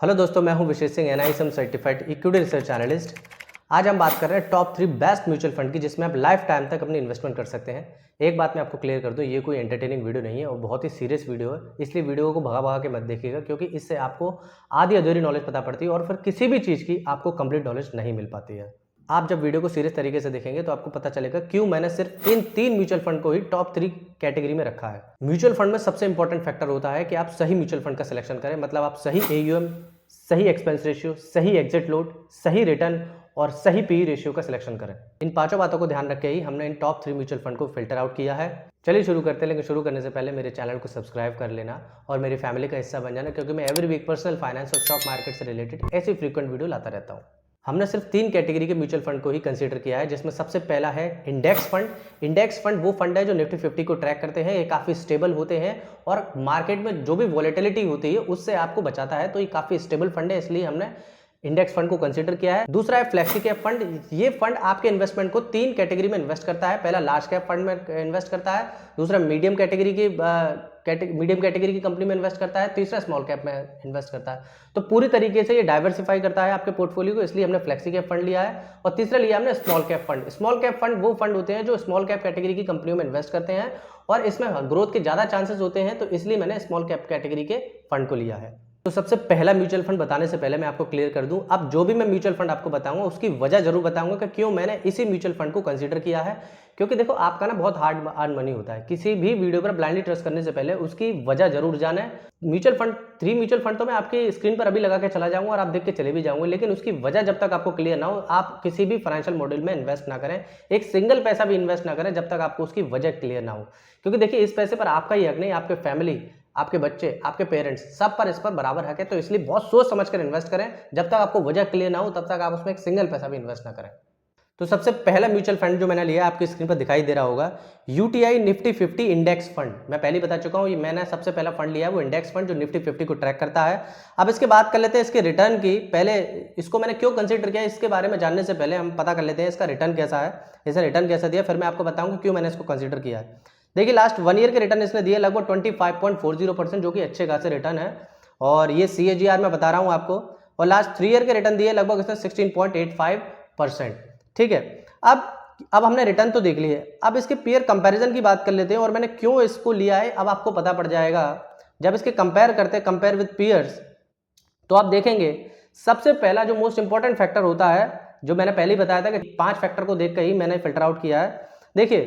Hello दोस्तों, मैं हूं Vishesh Singh, NISM certified equity research analyst. आज हम बात कर रहे हैं टॉप 3 बेस्ट म्यूचुअल फंड की, जिसमें आप लाइफ टाइम तक अपनी इन्वेस्टमेंट कर सकते हैं। एक बात मैं आपको क्लियर कर दूं, ये कोई एंटरटेनिंग वीडियो नहीं है और बहुत ही सीरियस वीडियो है, इसलिए वीडियो को भगा भगा के मत देखिएगा, क्योंकि इससे आपको आधी अधूरी नॉलेज पता पड़ती है और फिर किसी भी चीज़ की आपको कंप्लीट नॉलेज नहीं मिल पाती है। आप जब वीडियो को सीरियस तरीके से देखेंगे तो आपको पता चलेगा क्यों मैंने सिर्फ इन 3 म्यूचुअल फंड को ही टॉप 3 कैटेगरी में रखा है। म्यूचुअल फंड में सबसे इंपॉर्टेंट फैक्टर होता है कि आप सही म्यूचुअल फंड का सिलेक्शन करें, मतलब आप सही AUM, सही एक्सपेंस रेशियो, सही एग्जिट लोड, सही रिटर्न और सही PE रेशियो का सिलेक्शन करें। इन पांचों बातों को ध्यान रख के ही हमने इन टॉप 3 म्यूचुअल फंड को फिल्टर आउट किया है। चलिए शुरू करते हैं, लेकिन शुरू करने से पहले मेरे चैनल को सब्सक्राइब कर लेना और मेरी फैमिली का हिस्सा बन जाना, क्योंकि मैं एवरी वीक पर्सनल फाइनेंस और स्टॉक मार्केट से रिलेटेड ऐसी फ्रीक्वेंट वीडियो लाता रहता हूँ। हमने सिर्फ 3 कैटेगरी के म्यूचुअल फंड को ही कंसीडर किया है, जिसमें सबसे पहला है इंडेक्स फंड। इंडेक्स फंड वो फंड है जो निफ्टी 50 को ट्रैक करते हैं। ये काफ़ी स्टेबल होते हैं और मार्केट में जो भी वॉलेटिलिटी होती है उससे आपको बचाता है, तो ये काफ़ी स्टेबल फंड है, इसलिए हमने इंडेक्स फंड को कंसीडर किया है। दूसरा है फ्लेक्सी कैप फंड। ये फंड आपके इन्वेस्टमेंट को 3 कैटेगरी में इन्वेस्ट करता है। पहला लार्ज कैप फंड में इन्वेस्ट करता है, दूसरा मीडियम कैटेगरी की कंपनी में इन्वेस्ट करता है, तीसरा स्मॉल कैप में इन्वेस्ट करता है। तो पूरी तरीके से ये डाइवर्सिफाई करता है आपके पोर्टफोलियो को, इसलिए हमने फ्लेक्सी कैप फंड लिया है। और तीसरा लिया हमने small cap fund. Small cap fund वो फंड होते हैं जो स्मॉल कैप कैटेगरी की कंपनियों में इन्वेस्ट करते हैं और इसमें ग्रोथ के ज़्यादा चांसेस होते हैं, तो इसलिए मैंने स्मॉल कैप कैटेगरी के फंड को लिया है। तो सबसे पहला म्यूचुअल फंड बताने से पहले मैं आपको क्लियर कर दूं, अब जो भी मैं म्यूचुअल फंड आपको बताऊंगा उसकी वजह जरूर बताऊंगा कि क्यों मैंने इसी म्यूचुअल फंड को कंसीडर किया है। क्योंकि देखो, आपका ना बहुत हार्ड अर्न मनी होता है, किसी भी वीडियो पर ब्लाइंडली ट्रस्ट करने से पहले उसकी वजह जरूर जाने। म्यूचुअल फंड 3 म्यूचुअल फंड तो मैं आपकी स्क्रीन पर अभी लगा के चला जाऊंगा और आप देख के चले भी जाऊंगे, लेकिन उसकी वजह जब तक आपको क्लियर ना हो, आप किसी भी फाइनेंशियल मॉडल में इन्वेस्ट ना करें, एक सिंगल पैसा भी इन्वेस्ट ना करें जब तक आपको उसकी वजह क्लियर ना हो। क्योंकि देखिए, इस पैसे पर आपका ही हक नहीं, आपके फैमिली, आपके बच्चे, आपके पेरेंट्स, सब पर इस पर बराबर हक है, तो इसलिए बहुत सोच समझ कर इन्वेस्ट करें। जब तक आपको वजह क्लियर ना हो तब तक आप उसमें एक सिंगल पैसा भी इन्वेस्ट ना करें। तो सबसे पहला म्यूचुअल फंड जो मैंने लिया, आपकी स्क्रीन पर दिखाई दे रहा होगा, UTI निफ्टी 50 इंडेक्स फंड। मैं पहले बता चुका हूं, ये मैंने सबसे पहला फंड लिया है वो इंडेक्स फंड जो निफ्टी 50 को ट्रैक करता है। अब इसके बात कर लेते हैं इसके रिटर्न की। पहले इसको मैंने क्यों कंसीडर किया, इसके बारे में जानने से पहले हम पता कर लेते हैं इसका रिटर्न कैसा है, इसने रिटर्न कैसा दिया, फिर मैं आपको बताऊंगा क्यों मैंने इसको कंसीडर किया है। देखिए, लास्ट 1 ईयर के रिटर्न इसने दिए लगभग 25.40%, जो कि अच्छे खासे रिटर्न है, और ये CAGR मैं बता रहा हूं आपको। और लास्ट 3 ईयर के रिटर्न दिए लगभग इसने 16.85%। ठीक है, अब हमने रिटर्न तो देख लिए, अब इसके पीयर कंपैरिजन की बात कर लेते हैं और मैंने क्यों इसको लिया है अब आपको पता पड़ जाएगा। जब इसके कंपेयर विद पीयर्स, तो आप देखेंगे सबसे पहला जो मोस्ट इंपॉर्टेंट फैक्टर होता है, जो मैंने पहले ही बताया था कि 5 फैक्टर को देख कर ही मैंने फिल्टर आउट किया है। देखिए,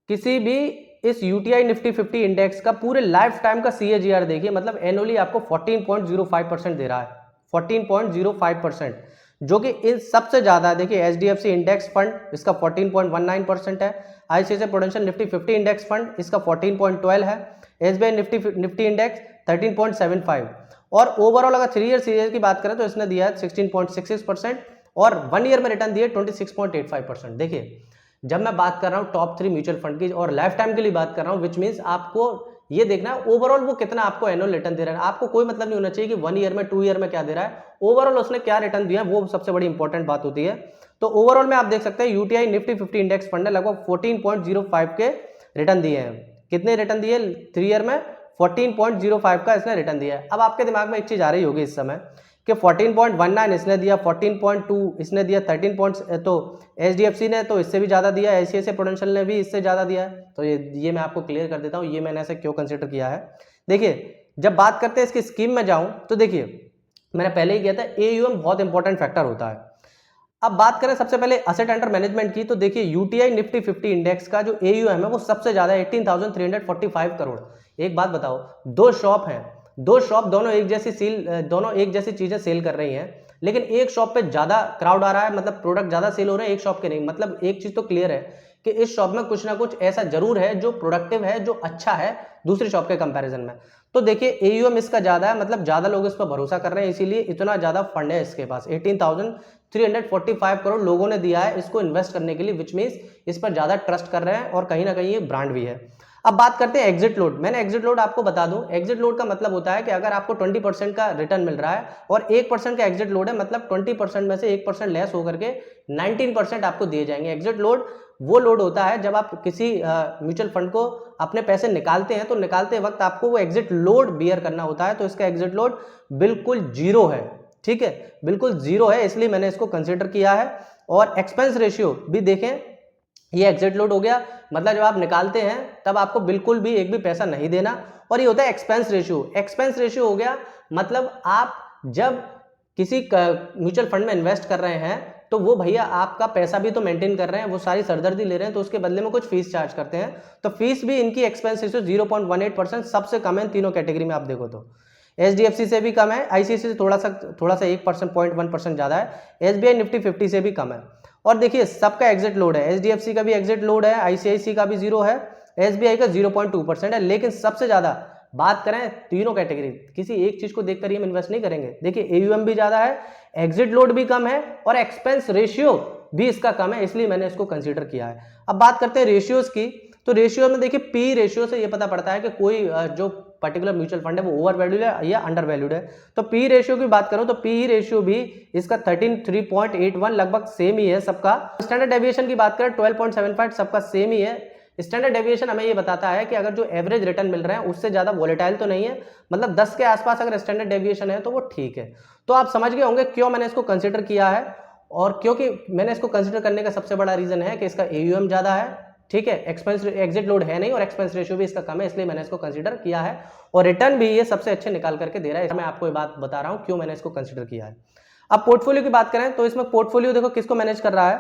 किसी भी इस UTI निफ्टी 50 इंडेक्स का पूरे लाइफ टाइम का CAGR देखिए, मतलब एनुअली आपको 14.05% दे रहा है, 14.05%, जो कि इन सबसे ज्यादा। देखिए, HDFC इंडेक्स फंड इसका 14.19% है, ICICI prudential Nifty 50 index fund इसका 14.12 है, SBI निफ्टी इंडेक्स 13.75, और ओवरऑल अगर 3 ईयर सीरीज की बात करें तो इसने दिया है 16.66% और 1 ईयर में रिटर्न दिए 26.85%। देखिए, जब मैं बात कर रहा हूं टॉप 3 म्यूचुअल फंड की और लाइफ टाइम के लिए बात कर रहा हूं, विच मींस आपको ये देखना है ओवरऑल वो कितना आपको एनुअल रिटर्न दे रहा है। आपको कोई मतलब नहीं होना चाहिए कि 1 ईयर में, 2 ईयर में क्या दे रहा है, ओवरऑल उसने क्या रिटर्न दिया, वो सबसे बड़ी इंपॉर्टेंट बात होती है। तो ओवरऑल में आप देख सकते हैं UTI निफ्टी 50 इंडेक्स फंड ने लगभग 14.05 के रिटर्न दिए हैं। कितने रिटर्न दिए 3 ईयर में? 14.05 का इसने रिटर्न दिया है। अब आपके दिमाग में एक चीज आ रही होगी इस समय कि 14.19 इसने दिया, 14.2 इसने दिया, 13 तो HDFC ने तो इससे भी ज़्यादा दिया, ICICI प्रूडेंशियल ने भी इससे ज़्यादा दिया है। तो ये मैं आपको क्लियर कर देता हूँ, ये मैंने ऐसे क्यों कंसीडर किया है। देखिए, जब बात करते हैं इसकी स्कीम में जाऊँ तो देखिए, मैंने पहले ही किया था, AUM बहुत इंपॉर्टेंट फैक्टर होता है। अब बात करें सबसे पहले असेट अंडर मैनेजमेंट की, तो देखिए UTI निफ्टी 50 इंडेक्स का जो AUM है वो सबसे ज़्यादा 18,345 करोड़। एक बात बताओ, 2 शॉप हैं, 2 शॉप दोनों एक जैसी चीजें सेल कर रही हैं, लेकिन एक शॉप पे ज्यादा क्राउड आ रहा है, मतलब प्रोडक्ट ज्यादा सेल हो रहे हैं, एक शॉप के नहीं। मतलब एक चीज तो क्लियर है कि इस शॉप में कुछ ना कुछ ऐसा जरूर है जो प्रोडक्टिव है, जो अच्छा है दूसरी शॉप के कंपैरिजन में। तो देखिए, AUM इसका ज्यादा है, मतलब ज्यादा लोग इस पर भरोसा कर रहे हैं, इसीलिए इतना ज्यादा फंड है इसके पास। 18,345 करोड़ लोगों ने दिया है इसको इन्वेस्ट करने के लिए, विच मीन्स इस पर ज्यादा ट्रस्ट कर रहे हैं और कहीं ना कहीं ये ब्रांड भी है। अब बात करते हैं एग्जिट लोड। मैंने एग्जिट लोड आपको बता दूं, एग्जिट लोड का मतलब होता है कि अगर आपको 20% का रिटर्न मिल रहा है और 1% का एग्जिट लोड है, मतलब 20% में से 1% लेस होकर के 19% आपको दिए जाएंगे। एग्जिट लोड वो लोड होता है जब आप किसी म्यूचुअल फंड को अपने पैसे निकालते हैं तो निकालते वक्त आपको वो एग्जिट लोड बियर करना होता है, तो इसका एग्जिट लोड बिल्कुल जीरो है। ठीक है, बिल्कुल जीरो है, इसलिए मैंने इसको कंसिडर किया है। और एक्सपेंस रेशियो भी देखें, ये एग्जिट लोड हो गया, मतलब जब आप निकालते हैं तब आपको बिल्कुल भी एक भी पैसा नहीं देना। और ये होता है एक्सपेंस रेशियो। एक्सपेंस रेशियो हो गया मतलब आप जब किसी म्यूचुअल फंड में इन्वेस्ट कर रहे हैं तो वो भैया आपका पैसा भी तो मेंटेन कर रहे हैं, वो सारी सरदर्दी ले रहे हैं, तो उसके बदले में कुछ फीस चार्ज करते हैं, तो फीस भी इनकी एक्सपेंस रेशियो 0.18% सबसे कम है तीनों कैटेगरी में। आप देखो तो HDFC से भी कम है, ICICI से थोड़ा सा 1% 0.1% ज्यादा है, SBI निफ्टी 50 से भी कम है। और देखिए सबका एग्जिट लोड है, HDFC का भी एग्जिट लोड है, ICICI का भी 0 है, SBI का 0.2% है। लेकिन सबसे ज्यादा बात करें तीनों कैटेगरी, किसी एक चीज को देखकर हम इन्वेस्ट नहीं करेंगे। देखिए AUM भी ज्यादा है, एग्जिट लोड भी कम है और एक्सपेंस रेशियो भी इसका कम है, इसलिए मैंने इसको कंसीडर किया है। अब बात करते हैं रेशियोज की, तो रेशियो में देखिए पी रेशियो से ये पता पड़ता है कि कोई जो पर्टिकुलर म्यूचुअल फंड है वो ओवर वैल्यूड है या अंडर वैल्यूड है। तो पी रेशियो की बात करूं तो पी रेशियो भी इसका 13.3.81 लगभग सेम ही है सबका। स्टैंडर्ड डेविएशन की बात करें 12.75 सबका सेम ही है। स्टैंडर्ड डेविएशन हमें ये बताता है कि अगर जो एवरेज रिटर्न मिल रहे हैं उससे ज्यादा वोलेटाइल तो नहीं है, मतलब 10 के आसपास अगर स्टैंडर्ड डेविएशन है तो वो ठीक है। तो आप समझ गए होंगे क्यों मैंने इसको कंसिडर किया है, और क्योंकि मैंने इसको कंसिडर करने का सबसे बड़ा रीजन है कि इसका AUM ज्यादा है, ठीक है, एक्सपेंस एग्जिट लोड है नहीं और एक्सपेंस रेशियो भी इसका कम है, इसलिए मैंने इसको कंसीडर किया है। और रिटर्न भी ये सबसे अच्छे निकाल करके दे रहा है। मैं आपको ये बात बता रहा हूं क्यों मैंने इसको कंसीडर किया है। अब पोर्टफोलियो की बात करें तो इसमें पोर्टफोलियो देखो किसको मैनेज कर रहा है।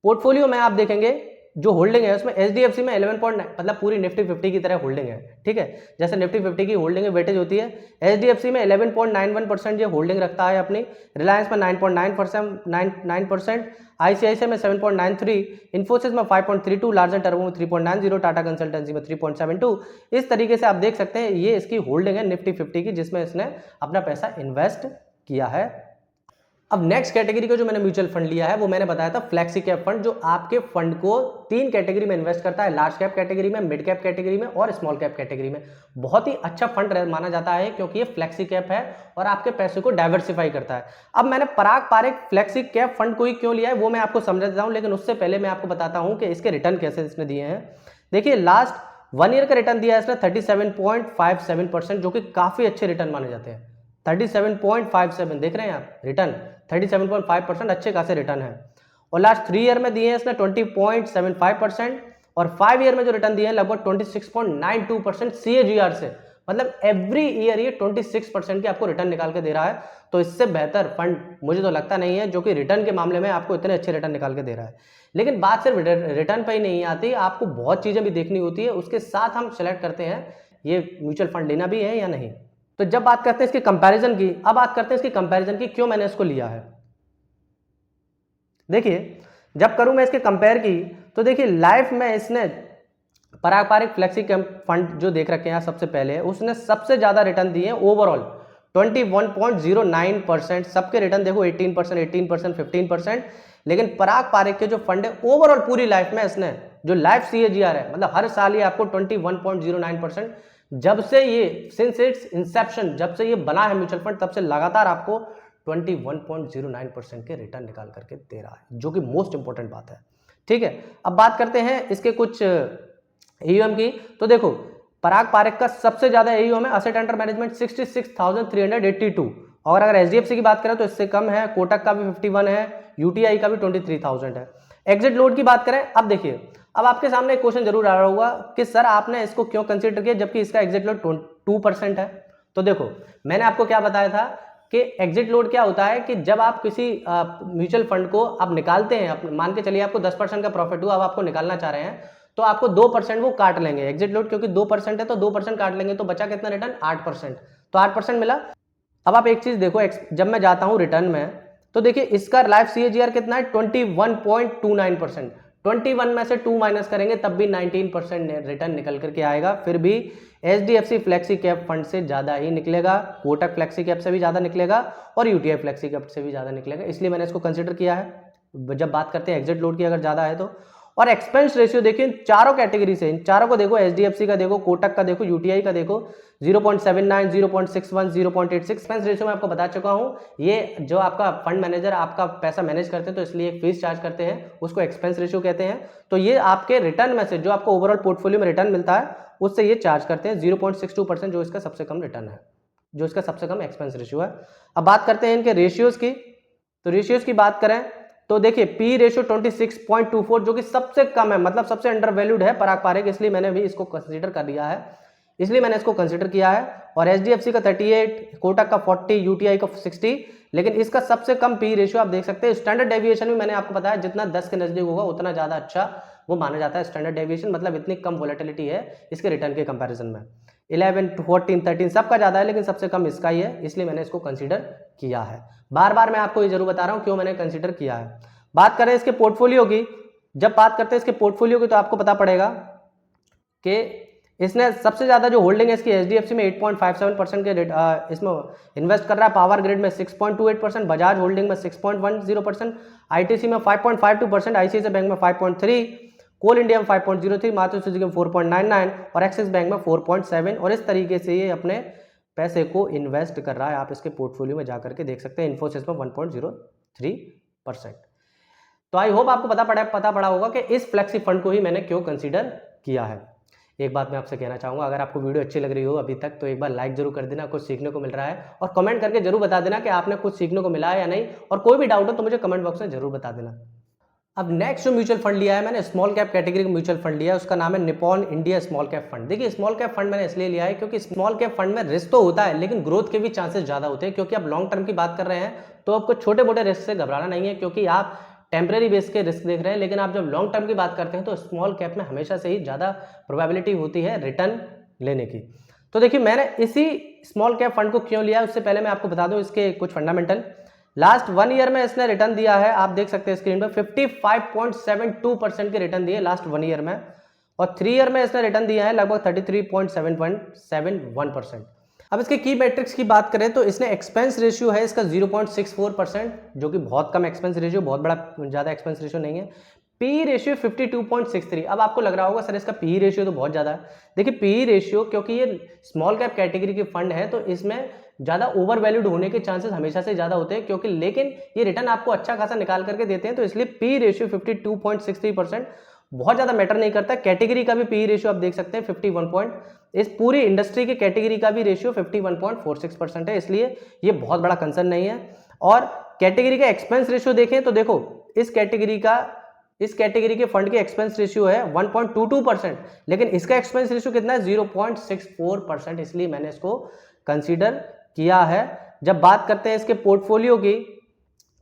पोर्टफोलियो में आप देखेंगे जो होल्डिंग है उसमें HDFC में 11.9 मतलब पूरी निफ्टी 50 की तरह होल्डिंग है, ठीक है, जैसे निफ्टी 50 की होल्डिंग में वेटेज होती है, HDFC में 11.91% ये होल्डिंग रखता है अपनी, रिलायंस में 9.9%, ICICI में 7.93, इन्फोसिस में 5.32, लार्जर टर्बो में 3.90, टाटा कंसल्टेंसी में 3.72। इस तरीके से आप देख सकते हैं ये इसकी होल्डिंग है निफ्टी 50 की, जिसमें इसने अपना पैसा इन्वेस्ट किया है। अब नेक्स्ट कैटेगरी का जो मैंने म्यूचुअल फंड लिया है वो मैंने बताया था फ्लेक्सी कैप फंड, जो आपके फंड को 3 कैटेगरी में इन्वेस्ट करता है, लार्ज कैप कैटेगरी में, मिड कैप कैटेगरी में और स्मॉल कैप कैटेगरी में। बहुत ही अच्छा फंड माना जाता है क्योंकि ये फ्लेक्सी कैप है और आपके पैसे को डाइवर्सिफाई करता है। अब मैंने पराग पारेख फ्लेक्सी कैप फंड को ही क्यों लिया है वो मैं आपको समझा देता हूं, लेकिन उससे पहले मैं आपको बताता हूं कि इसके रिटर्न कैसे इसने दिए हैं। देखिए लास्ट 1 ईयर का रिटर्न दिया है इसने 37.57%, जो कि काफी अच्छे रिटर्न माने जाते हैं। 37.57 देख रहे हैं आप रिटर्न, 37.5% अच्छे खासे रिटर्न है। और लास्ट 3 ईयर में दिए हैं इसने 20.75% और 5 ईयर में जो रिटर्न दिए हैं लगभग 26.92% CAGR से, मतलब एवरी ईयर ये 26% के आपको रिटर्न निकाल के दे रहा है। तो इससे बेहतर फंड मुझे तो लगता नहीं है जो कि रिटर्न के मामले में आपको इतने अच्छे रिटर्न निकाल के दे रहा है। लेकिन बात सिर्फ रिटर्न पर ही नहीं आती, आपको बहुत चीजें भी देखनी होती है, उसके साथ हम सेलेक्ट करते हैं ये म्यूचुअल फंड लेना भी है या नहीं। तो जब बात करते हैं इसकी कंपैरिजन की, अब बात करते हैं इसकी कंपैरिजन की क्यों मैंने इसको लिया है। देखिए जब करूं मैं इसके कंपेयर की तो देखिए लाइफ में इसने पराग पारेख फ्लेक्सी फंड जो देख रखे हैं सबसे पहले, उसने सबसे ज्यादा रिटर्न दिए हैं ओवरऑल 21.09%। सबके रिटर्न देखो 18%, 18%, 15%, लेकिन पराग पारेख के जो फंड है ओवरऑल पूरी लाइफ में इसने जो लाइफ CAGR है, मतलब हर साल ये आपको 21.09%, जब से ये सिंस इट्स इंसेप्शन, जब से ये बना है म्यूचुअल फंड, तब से लगातार आपको 21.09% के रिटर्न निकाल करके दे रहा है, जो कि मोस्ट इंपॉर्टेंट बात है। ठीक है, अब बात करते हैं इसके कुछ AUM की। तो देखो पराग पारेख का सबसे ज्यादा AUM है, असेट अंडर मैनेजमेंट 66,382, और अगर HDFC की बात करें तो इससे कम है, कोटक का भी 51 है, UTI का भी 23,000 है। एग्जिट लोड की बात करें, अब देखिए अब आपके सामने एक क्वेश्चन जरूर आ रहा होगा कि सर आपने इसको क्यों कंसीडर किया जबकि इसका एग्जिट लोड 2% है। तो देखो मैंने आपको क्या बताया था कि एग्जिट लोड क्या होता है कि जब आप किसी म्यूचुअल फंड को आप निकालते हैं, मान के चलिए आपको 10% का प्रॉफिट हुआ, अब आपको निकालना चाह रहे हैं, तो आपको 2% वो काट लेंगे। एग्जिट लोड क्योंकि 2% है तो 2% काट लेंगे, तो बचा कितना रिटर्न 8%, तो 8% मिला। अब आप एक चीज देखो, जब मैं जाता हूं रिटर्न में तो देखिए इसका लाइफ CAGR कितना है 21.29%, 21 में से 2 माइनस करेंगे तब भी 19% रिटर्न निकल करके आएगा। फिर भी HDFC फ्लेक्सी कैप फंड से ज्यादा ही निकलेगा, कोटक फ्लेक्सी कैप से भी ज्यादा निकलेगा और UTI फ्लेक्सी कैप से भी ज्यादा निकलेगा, इसलिए मैंने इसको कंसिडर किया है जब बात करते हैं एग्जिट लोड की अगर ज्यादा है तो। और एक्सपेंस रेशियो देखिए इन चारों कैटेगरी से, इन चारों को देखो, एचडीएफसी का देखो, कोटक का देखो, यूटीआई का देखो, 0.79, 0.61, 0.86 एक्सपेंस रेशियो मैं आपको बता चुका हूं। ये जो आपका फंड मैनेजर आपका पैसा मैनेज करते हैं तो इसलिए एक फीस चार्ज करते हैं, उसको एक्सपेंस रेशियो कहते हैं। तो ये आपके रिटर्न में से जो आपको ओवरऑल पोर्टफोलियो में रिटर्न मिलता है उससे ये चार्ज करते हैं 0.62%, जो इसका सबसे कम रिटर्न है, जो इसका सबसे कम एक्सपेंस रेशियो है। अब बात करते हैं इनके रेशियोज की। तो रेशियोज की बात करें तो देखिए पी रेशियो 26.24 जो कि सबसे कम है, मतलब सबसे अंडर वैल्यूड है पराग पारेख, इसलिए मैंने भी इसको कंसीडर कर लिया है, इसलिए मैंने इसको कंसीडर किया है। और एचडीएफसी का 38, कोटक का 40, यूटीआई का 60, लेकिन इसका सबसे कम पी रेशियो आप देख सकते हैं। स्टैंडर्ड डेविएशन भी मैंने आपको बताया जितना 10 के नजदीक होगा उतना ज्यादा अच्छा वो माना जाता है स्टैंडर्ड डेविएशन, मतलब इतनी कम वोलेटिलिटी है इसके रिटर्न के कंपैरिजन में। 11, 14, 13 सबका ज्यादा है लेकिन सबसे कम इसका ही है, इसलिए मैंने इसको कंसीडर किया है। बार बार मैं आपको ये जरूर बता रहा हूं क्यों मैंने कंसीडर किया है। बात करें इसके पोर्टफोलियो की, जब बात करते हैं इसके पोर्टफोलियो की तो आपको पता पड़ेगा कि इसने सबसे ज्यादा जो होल्डिंग है इसकी एचडीएफसी में 8.57% के इसमें इन्वेस्ट कर रहा है, पावर ग्रिड में 6.28%, बजाज होल्डिंग में 6.10%, आईटीसी में 5.52%, आईसीआईसीआई बैंक में 5.3%, कोल इंडिया में 5.03%, मारुति सुजुकी में 4.99% और एक्सिस बैंक में 4.7%। और इस तरीके से ये अपने पैसे को इन्वेस्ट कर रहा है। आप इसके पोर्टफोलियो में जाकर के देख सकते हैं। इन्फोसिस में 1.03%। तो आई होप आपको पता पड़ा होगा कि इस फ्लेक्सी फंड को ही मैंने क्यों कंसीडर किया है। एक बात मैं आपसे कहना चाहूंगा, अगर आपको वीडियो अच्छी लग रही हो अभी तक तो एक बार लाइक जरूर कर देना, कुछ सीखने को मिल रहा है, और कमेंट करके जरूर बता देना कि आपने कुछ सीखने को मिला है या नहीं, और कोई भी डाउट हो तो मुझे कमेंट बॉक्स में जरूर बता देना। अब नेक्स्ट जो म्यूचुअल फंड लिया है मैंने, स्मॉल कैप कैटेगरी का म्यूचुअल फंड लिया है, उसका नाम है Nippon India small cap fund. देखिए स्मॉल कैप फंड मैंने इसलिए लिया है क्योंकि स्मॉल कैप फंड में रिस्क तो होता है लेकिन ग्रोथ के भी चांसेस ज्यादा होते हैं, क्योंकि आप लॉन्ग टर्म की बात कर रहे हैं तो आपको छोटे मोटे रिस्क से घबराना नहीं है, क्योंकि आप टेम्परेरी बेस के रिस्क देख रहे हैं। लेकिन आप जब लॉन्ग टर्म की बात करते हैं तो स्मॉल कैप में हमेशा से ही ज़्यादा प्रोबेबिलिटी होती है रिटर्न लेने की। तो देखिए मैंने इसी स्मॉल कैप फंड को क्यों लिया, उससे पहले मैं आपको बता दूं इसके कुछ फंडामेंटल। लास्ट 1 ईयर में इसने रिटर्न दिया है, आप देख सकते हैं स्क्रीन पर 55.72% के रिटर्न दिए लास्ट 1 ईयर में, और 3 ईयर में इसने रिटर्न दिया है लगभग 33.71%। अब इसके की मैट्रिक्स की बात करें तो इसने एक्सपेंस रेशियो है इसका 0.64%, जो कि बहुत कम एक्सपेंस रेशियो, बहुत बड़ा ज़्यादा एक्सपेंस रेशियो नहीं है। P ratio 52.63। अब आपको लग रहा होगा सर इसका पी रेशियो तो बहुत ज़्यादा है। देखिए पी रेशियो, क्योंकि ये स्मॉल कैप कैटेगरी की फंड है तो इसमें ज़्यादा ओवर वैल्यूड होने के चांसेस हमेशा से ज़्यादा होते हैं, क्योंकि लेकिन ये रिटर्न आपको अच्छा खासा निकाल करके देते हैं, तो इसलिए पी रेशियो 52.63% बहुत ज़्यादा मैटर नहीं करता। कैटेगरी का भी पी रेशियो आप देख सकते हैं 51 इस पूरी इंडस्ट्री की कैटेगरी का भी रेशियो 51.46% है, इसलिए ये बहुत बड़ा कंसर्न नहीं है। और कैटेगरी का एक्सपेंस रेशियो देखें तो देखो इस कैटेगरी के फंड के एक्सपेंस रेशियो है 1.22%, लेकिन इसका एक्सपेंस रेशियो कितना है 0.64%, इसलिए मैंने इसको कंसीडर किया है। जब बात करते हैं इसके पोर्टफोलियो की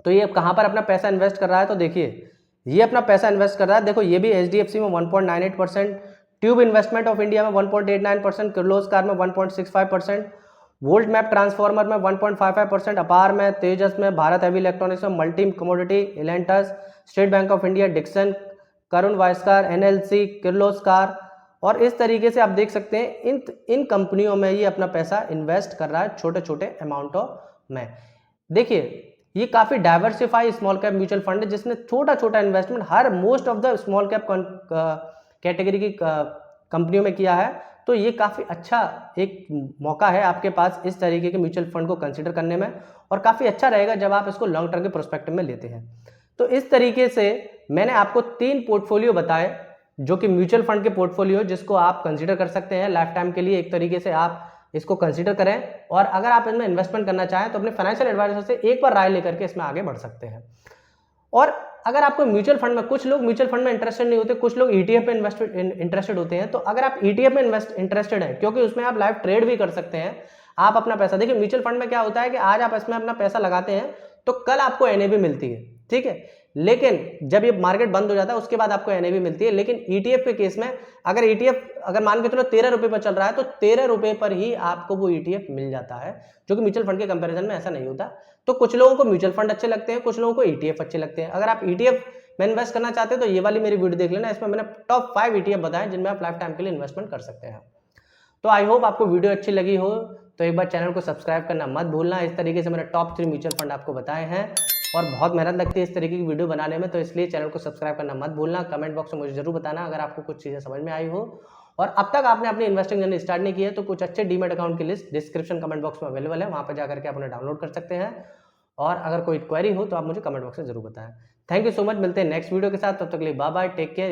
तो ये कहां पर अपना पैसा इन्वेस्ट कर रहा है, तो देखिए ये अपना पैसा इन्वेस्ट कर रहा है, देखो ये भी एचडीएफसी में 1.98%, ट्यूब इन्वेस्टमेंट ऑफ इंडिया में 1.89%, किर्लोस्कर में 1.65%, वोल्ट मैप ट्रांसफॉर्मर में 1.55%, अपार में, तेजस में, भारत हेवी इलेक्ट्रॉनिक्स में, multi commodity, Elantas, State Bank of India, Dixon, करुण वायस्कार, एनएलसी, किर्लोस्कर, और इस तरीके से आप देख सकते हैं इन कंपनियों में ये अपना पैसा इन्वेस्ट कर रहा है छोटे छोटे अमाउंटों में। देखिए ये काफी diversify small cap mutual fund है जिसने छोटा छोटा investment her most of the small cap category की कंपनियों में किया है। तो ये काफी अच्छा एक मौका है आपके पास इस तरीके के म्यूचुअल फंड को कंसीडर करने में, और काफी अच्छा रहेगा जब आप इसको लॉन्ग टर्म के प्रोस्पेक्टिव में लेते हैं। तो इस तरीके से मैंने आपको 3 पोर्टफोलियो बताए जो कि म्यूचुअल फंड के पोर्टफोलियो जिसको आप कंसीडर कर सकते हैं लाइफ टाइम के लिए। एक तरीके से आप इसको कंसीडर करें, और अगर आप इसमें इन्वेस्टमेंट करना चाहें तो अपने फाइनेंशियल एडवाइजर से एक बार राय लेकर के इसमें आगे बढ़ सकते हैं। और अगर आपको म्यूचुअल फंड में, कुछ लोग म्यूचुअल फंड में इंटरेस्टेड नहीं होते, कुछ लोग ईटीएफ में इंटरेस्टेड होते हैं, तो अगर आप ईटीएफ में इंटरेस्टेड हैं क्योंकि उसमें आप लाइव ट्रेड भी कर सकते हैं, आप अपना पैसा, देखिए म्यूचुअल फंड में क्या होता है कि आज आप इसमें अपना पैसा लगाते हैं तो कल आपको एनएवी मिलती है, ठीक है, लेकिन जब ये मार्केट बंद हो जाता है उसके बाद आपको एनएवी मिलती है। लेकिन ईटीएफ के केस में अगर ईटीएफ अगर मान के चलो 13 रुपए पर चल रहा है तो 13 रुपए पर ही आपको वो ईटीएफ मिल जाता है, जो कि म्यूचुअल फंड के कंपैरिजन में ऐसा नहीं होता। तो कुछ लोगों को म्यूचुअल फंड अच्छे लगते हैं, कुछ लोगों को ईटीएफ अच्छे लगते हैं। अगर आप ईटीएफ में इन्वेस्ट करना चाहते हैं तो ये वाली मेरी वीडियो देख लेना, इसमें मैंने टॉप 5 ईटीएफ बताए जिनमें आप लाइफ टाइम के लिए इन्वेस्टमेंट कर सकते हैं। तो आई होप आपको वीडियो अच्छी लगी हो, तो एक बार चैनल को सब्सक्राइब करना मत भूलना। इस तरीके से मैंने टॉप 3 म्यूचुअल फंड आपको बताए हैं। और बहुत मेहनत लगती है इस तरीके की वीडियो बनाने में, तो इसलिए चैनल को सब्सक्राइब करना मत भूलना। कमेंट बॉक्स में मुझे जरूर बताना अगर आपको कुछ चीज़ें समझ में आई हो। और अब तक आपने अपनी इन्वेस्टिंग जर्नी स्टार्ट नहीं की है तो कुछ अच्छे डीमैट अकाउंट की लिस्ट डिस्क्रिप्शन कमेंट बॉक्स में अवेलेबल है, वहाँ पर जाकर के आप उन्हें डाउनलोड कर सकते हैं। और अगर कोई क्वेरी हो तो आप मुझे कमेंट बॉक्स में जरूर बताएं। थैंक यू सो मच, मिलते हैं नेक्स्ट वीडियो के साथ, तब तक के लिए बाय बाय, टेक केयर।